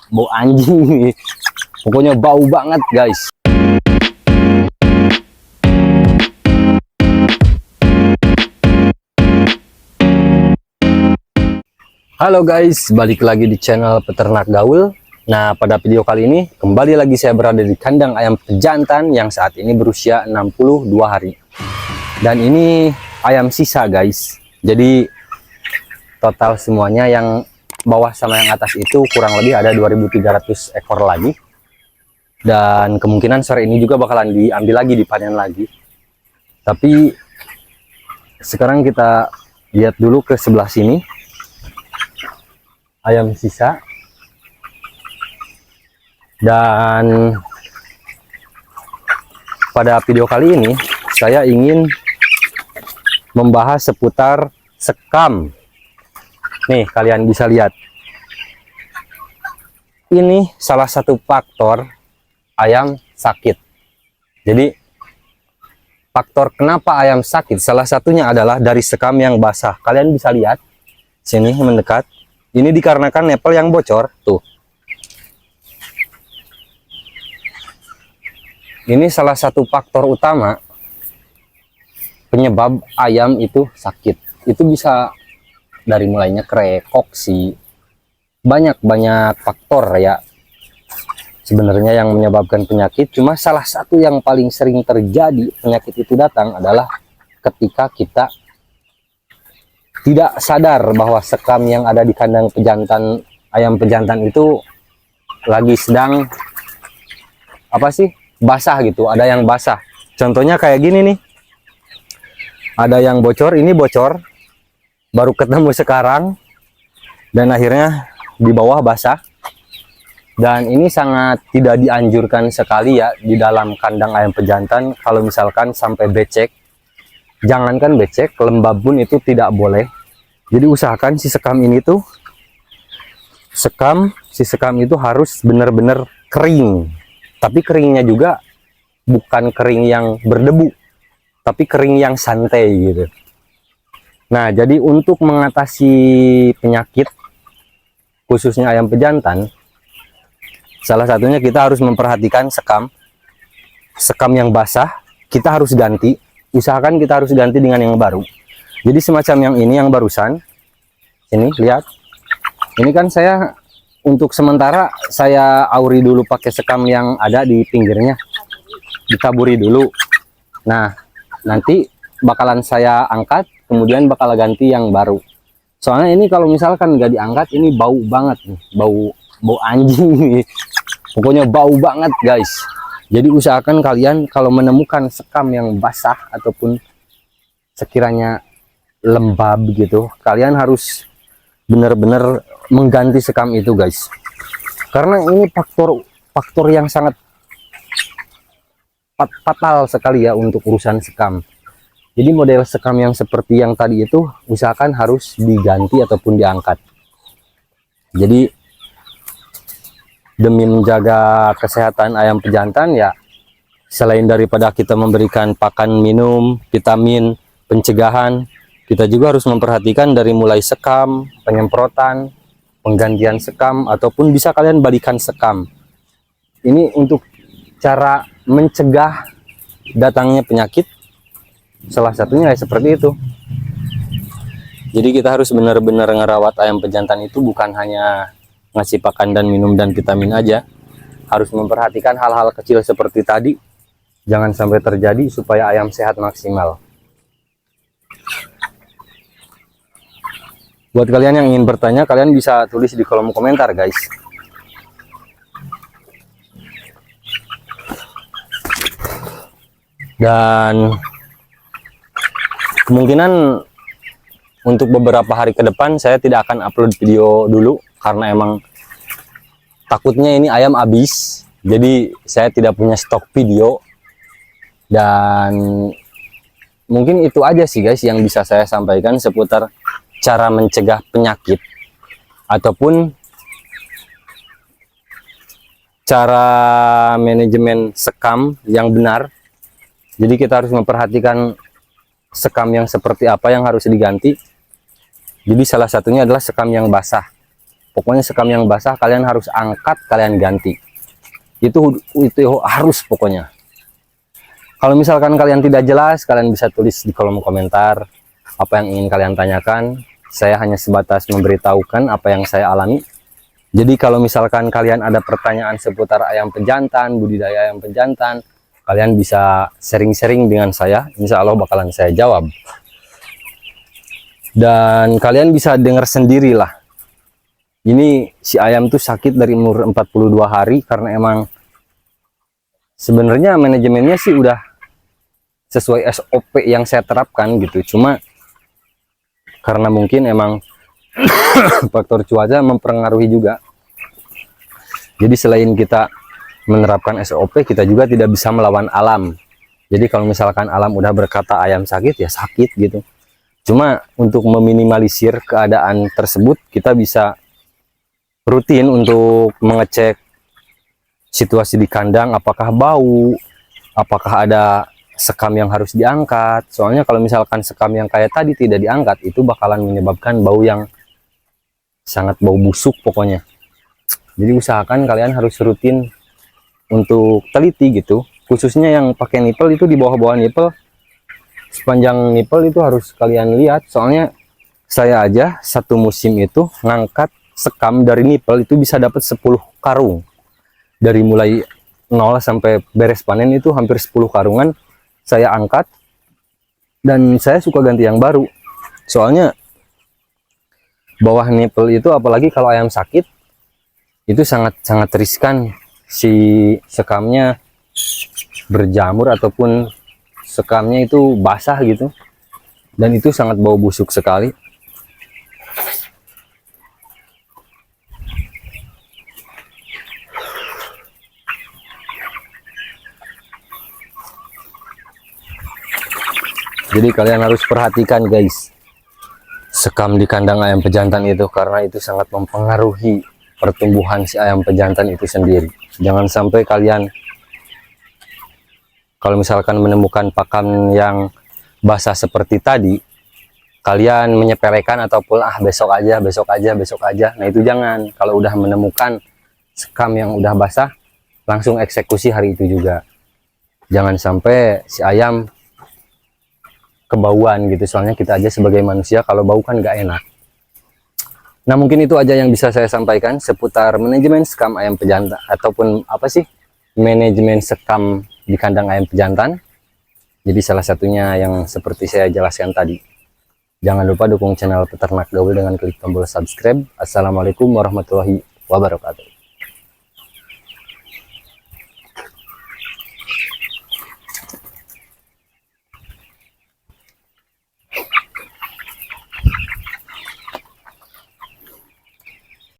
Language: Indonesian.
bau anjing nih. Pokoknya bau banget guys. Halo guys, balik lagi di channel Peternak Gaul. Nah, pada video kali ini kembali lagi saya berada di kandang ayam pejantan yang saat ini berusia 62 hari. Dan ini ayam sisa guys. Jadi total semuanya yang bawah sama yang atas itu kurang lebih ada 2.300 ekor lagi. Dan kemungkinan sore ini juga bakalan diambil lagi, dipanen lagi. Tapi sekarang kita lihat dulu ke sebelah sini. Ayam sisa. Dan pada video kali ini saya ingin membahas seputar sekam. Nih, kalian bisa lihat. Ini salah satu faktor ayam sakit. Jadi faktor kenapa ayam sakit salah satunya adalah dari sekam yang basah. Kalian bisa lihat sini mendekat. Ini dikarenakan nepel yang bocor tuh. Ini salah satu faktor utama penyebab ayam itu sakit. Itu bisa dari mulainya krek, koksi, banyak faktor ya sebenarnya yang menyebabkan penyakit. Cuma salah satu yang paling sering terjadi penyakit itu datang adalah ketika kita tidak sadar bahwa sekam yang ada di kandang pejantan ayam pejantan itu lagi sedang basah gitu. Ada yang basah, contohnya kayak gini nih, ada yang bocor. Ini bocor baru ketemu sekarang dan akhirnya di bawah basah. Dan ini sangat tidak dianjurkan sekali ya di dalam kandang ayam pejantan. Kalau misalkan sampai becek, jangankan becek, lembab pun itu tidak boleh. Jadi usahakan si sekam ini tuh si sekam itu harus benar-benar kering. Tapi keringnya juga bukan kering yang berdebu, tapi kering yang santai gitu. Nah, jadi untuk mengatasi penyakit khususnya ayam pejantan, salah satunya kita harus memperhatikan sekam yang basah. Kita harus ganti, usahakan kita harus ganti dengan yang baru. Jadi semacam yang ini, yang barusan ini lihat, ini kan saya untuk sementara saya auri dulu pakai sekam yang ada di pinggirnya, ditaburi dulu. Nah, nanti bakalan saya angkat, kemudian bakal ganti yang baru. Soalnya ini kalau misalkan nggak diangkat, ini bau banget nih, bau anjing nih. Pokoknya bau banget guys. Jadi usahakan kalian kalau menemukan sekam yang basah ataupun sekiranya lembab gitu, kalian harus benar-benar mengganti sekam itu guys. Karena ini faktor yang sangat fatal sekali ya untuk urusan sekam. Jadi model sekam yang seperti yang tadi itu usahakan harus diganti ataupun diangkat. Jadi demi menjaga kesehatan ayam pejantan ya, selain daripada kita memberikan pakan, minum, vitamin, pencegahan, kita juga harus memperhatikan dari mulai sekam, penyemprotan, penggantian sekam, ataupun bisa kalian balikan sekam. Ini untuk cara mencegah datangnya penyakit, salah satunya ya seperti itu. Jadi kita harus benar-benar ngerawat ayam pejantan itu bukan hanya ngasih pakan dan minum dan vitamin aja. Harus memperhatikan hal-hal kecil seperti tadi, jangan sampai terjadi supaya ayam sehat maksimal. Buat kalian yang ingin bertanya, kalian bisa tulis di kolom komentar guys. Dan kemungkinan untuk beberapa hari ke depan saya tidak akan upload video dulu, karena emang takutnya ini ayam habis. Jadi saya tidak punya stok video. Dan mungkin itu aja sih guys yang bisa saya sampaikan seputar cara mencegah penyakit ataupun cara manajemen sekam yang benar. Jadi kita harus memperhatikan sekam yang seperti apa yang harus diganti. Jadi salah satunya adalah sekam yang basah. Pokoknya sekam yang basah kalian harus angkat, kalian ganti. Itu harus pokoknya. Kalau misalkan kalian tidak jelas, kalian bisa tulis di kolom komentar apa yang ingin kalian tanyakan. Saya hanya sebatas memberitahukan apa yang saya alami. Jadi kalau misalkan kalian ada pertanyaan seputar ayam pejantan, budidaya ayam pejantan, kalian bisa sharing-sharing dengan saya. Insya Allah bakalan saya jawab. Dan kalian bisa dengar sendirilah. Ini si ayam tuh sakit dari umur 42 hari karena emang sebenarnya manajemennya sih udah sesuai SOP yang saya terapkan gitu. Cuma karena mungkin emang faktor cuaca mempengaruhi juga. Jadi selain kita menerapkan SOP, kita juga tidak bisa melawan alam. Jadi kalau misalkan alam udah berkata ayam sakit, ya sakit gitu. Cuma untuk meminimalisir keadaan tersebut, kita bisa rutin untuk mengecek situasi di kandang, apakah bau, apakah ada sekam yang harus diangkat. Soalnya kalau misalkan sekam yang kayak tadi tidak diangkat, itu bakalan menyebabkan bau yang sangat bau busuk pokoknya. Jadi usahakan kalian harus rutin untuk teliti gitu, khususnya yang pakai nipel itu di bawah-bawah nipel, sepanjang nipel itu harus kalian lihat. Soalnya saya aja satu musim itu ngangkat sekam dari nipel itu bisa dapat 10 karung. Dari mulai 0 sampai beres panen itu hampir 10 karungan saya angkat, dan saya suka ganti yang baru. Soalnya bawah nipel itu apalagi kalau ayam sakit itu sangat riskan si sekamnya berjamur ataupun sekamnya itu basah gitu, dan itu sangat bau busuk sekali. Jadi kalian harus perhatikan guys, sekam di kandang ayam pejantan itu, karena itu sangat mempengaruhi pertumbuhan si ayam pejantan itu sendiri. Jangan sampai kalian kalau misalkan menemukan pakan yang basah seperti tadi, kalian menyepelekan ataupun besok aja. Nah itu jangan. Kalau udah menemukan sekam yang udah basah, langsung eksekusi hari itu juga. Jangan sampai si ayam kebauan gitu, soalnya kita aja sebagai manusia kalau bau kan nggak enak. Nah mungkin itu aja yang bisa saya sampaikan seputar manajemen sekam ayam pejantan, ataupun apa sih manajemen sekam di kandang ayam pejantan. Jadi salah satunya yang seperti saya jelaskan tadi. Jangan lupa dukung channel Peternak Gaul dengan klik tombol subscribe. Assalamualaikum warahmatullahi wabarakatuh.